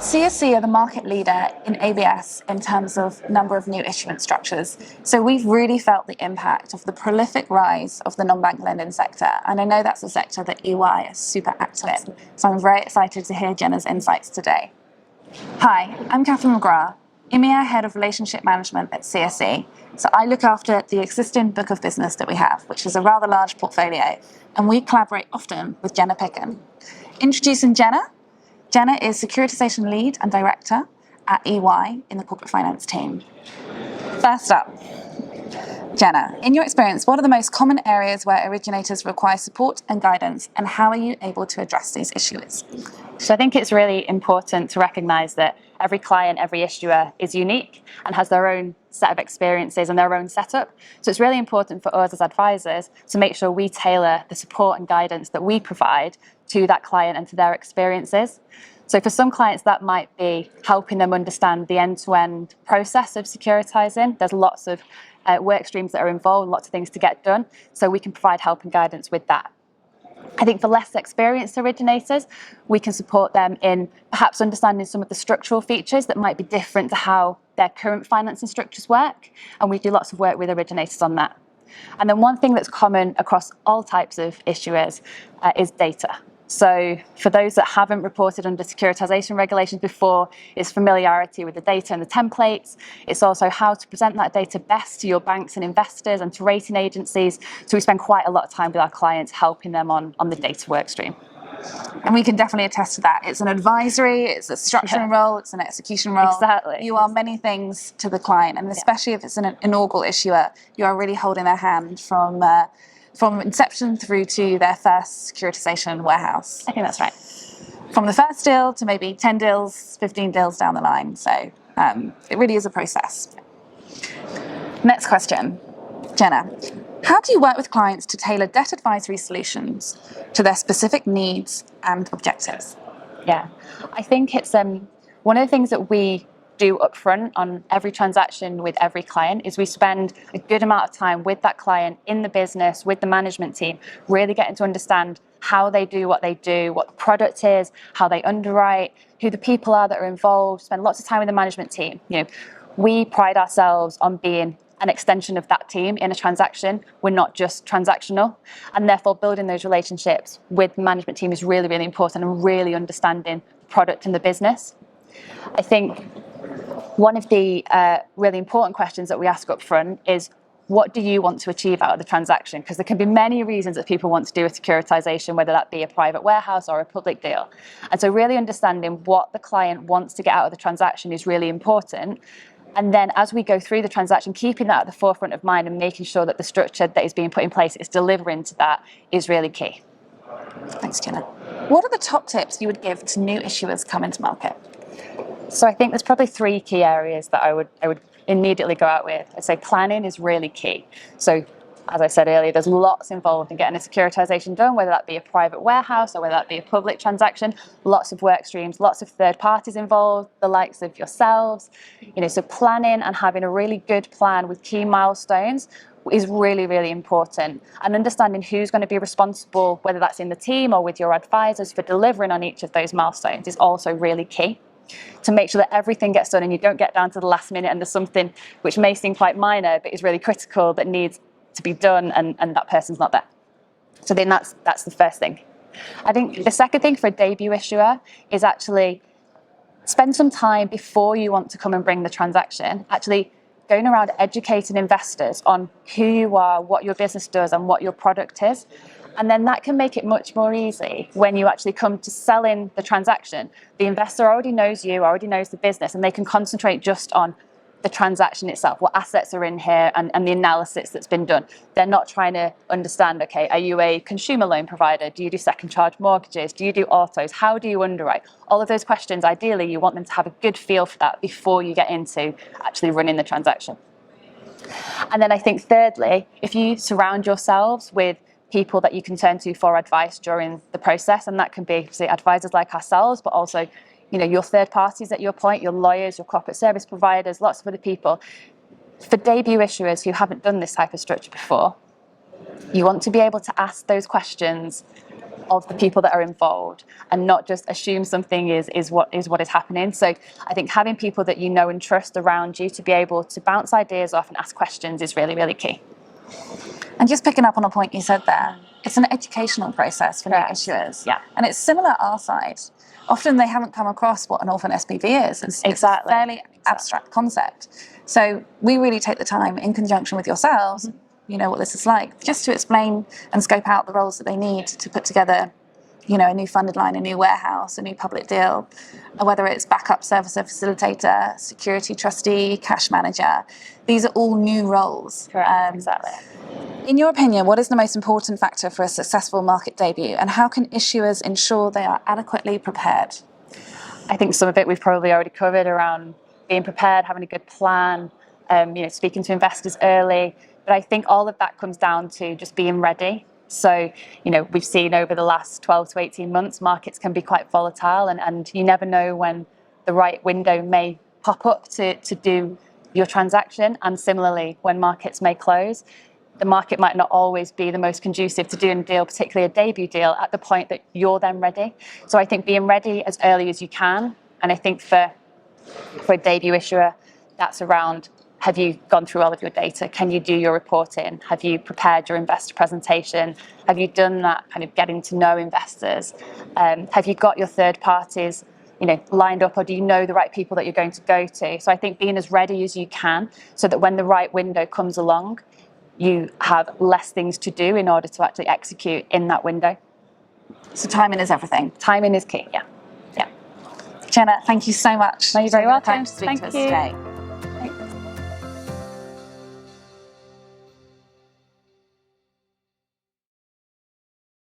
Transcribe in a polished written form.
CSC are the market leader in ABS in terms of number of new issuance structures. So we've really felt the impact of the prolific rise of the non-bank lending sector. And I know that's a sector that EY is super active in. So I'm very excited to hear Jenna's insights today. Hi, I'm Catherine McGrath, EMEA Head of Relationship Management at CSC. So I look after the existing book of business that we have, which is a rather large portfolio. And we collaborate often with Jenna Picken. Introducing Jenna. Jenna is Securitization Lead and Director at EY in the Corporate Finance team. First up, Jenna, in your experience, what are the most common areas where originators require support and guidance, and how are you able to address these issues? So I think it's really important to recognise that every client, every issuer is unique and has their own set of experiences and their own setup. So it's really important for us as advisors to make sure we tailor the support and guidance that we provide to that client and to their experiences. So for some clients, that might be helping them understand the end-to-end process of securitising. There's lots of work streams that are involved, lots of things to get done. So we can provide help and guidance with that. I think for less experienced originators, we can support them in perhaps understanding some of the structural features that might be different to how their current financing structures work. And we do lots of work with originators on that. And then one thing that's common across all types of issuers is data. So for those that haven't reported under securitisation regulations before, it's familiarity with the data and the templates. It's also how to present that data best to your banks and investors and to rating agencies. So we spend quite a lot of time with our clients helping them on the data work stream. And we can definitely attest to that. It's an advisory, it's a structuring role, it's an execution role. Exactly. You are many things to the client, and especially if it's an inaugural issuer, you are really holding their hand from inception through to their first securitization warehouse. I think that's right. From the first deal to maybe 10 deals, 15 deals down the line. So it really is a process. Next question, Jenna. How do you work with clients to tailor debt advisory solutions to their specific needs and objectives? Yeah, I think it's one of the things that we do upfront on every transaction with every client is we spend a good amount of time with that client in the business, with the management team, really getting to understand how they do, what the product is, how they underwrite, who the people are that are involved, spend lots of time with the management team. We pride ourselves on being an extension of that team in a transaction. We're not just transactional, and therefore building those relationships with the management team is really, really important, and really understanding the product and the business. I think one of the really important questions that we ask up front is, what do you want to achieve out of the transaction? Because there can be many reasons that people want to do a securitization, whether that be a private warehouse or a public deal. And so really understanding what the client wants to get out of the transaction is really important. And then as we go through the transaction, keeping that at the forefront of mind and making sure that the structure that is being put in place is delivering to that is really key. Thanks, Jenna. What are the top tips you would give to new issuers coming to market? So I think there's probably three key areas that I would immediately go out with. I'd say planning is really key. So as I said earlier, there's lots involved in getting a securitization done, whether that be a private warehouse or whether that be a public transaction, lots of work streams, lots of third parties involved, the likes of yourselves. So planning and having a really good plan with key milestones is really, really important. And understanding who's going to be responsible, whether that's in the team or with your advisors, for delivering on each of those milestones is also really key. To make sure that everything gets done and you don't get down to the last minute and there's something which may seem quite minor but is really critical that needs to be done and that person's not there. So then that's the first thing. I think the second thing for a debut issuer is actually spend some time before you want to come and bring the transaction, actually going around educating investors on who you are, what your business does and what your product is. And then that can make it much more easy when you actually come to selling the transaction. The investor already knows you, already knows the business, and they can concentrate just on the transaction itself, what assets are in here and the analysis that's been done. They're not trying to understand, okay, are you a consumer loan provider? Do you do second charge mortgages? Do you do autos? How do you underwrite? All of those questions, ideally, you want them to have a good feel for that before you get into actually running the transaction. And then I think thirdly, if you surround yourselves with people that you can turn to for advice during the process, and that can be, say, advisors like ourselves, but also your third parties at your point, your lawyers, your corporate service providers, lots of other people. For debut issuers who haven't done this type of structure before, you want to be able to ask those questions of the people that are involved and not just assume something is what is happening. So I think having people that you know and trust around you to be able to bounce ideas off and ask questions is really, really key. And just picking up on a point you said there, it's an educational process for new issuers. Yeah. And it's similar our side. Often they haven't come across what an orphan SPV is. It's a fairly abstract concept. So we really take the time in conjunction with yourselves, you know what this is like, just to explain and scope out the roles that they need to put together, you know, a new funded line, a new warehouse, a new public deal, whether it's backup servicer facilitator, security trustee, cash manager. These are all new roles. Correct, exactly. In your opinion, what is the most important factor for a successful market debut, and how can issuers ensure they are adequately prepared? I think some of it we've probably already covered around being prepared, having a good plan, speaking to investors early. But I think all of that comes down to just being ready. So, we've seen over the last 12 to 18 months, markets can be quite volatile, and you never know when the right window may pop up to do your transaction. And similarly, when markets may close, the market might not always be the most conducive to doing a deal, particularly a debut deal, at the point that you're then ready. So I think being ready as early as you can. And I think for a debut issuer, that's around, have you gone through all of your data? Can you do your reporting? Have you prepared your investor presentation? Have you done that kind of getting to know investors? Have you got your third parties lined up, or do you know the right people that you're going to go to? So I think being as ready as you can so that when the right window comes along, you have less things to do in order to actually execute in that window. So timing is everything. Timing is key, yeah. Jenna, thank you so much. No, you're very welcome. Thank you. Today.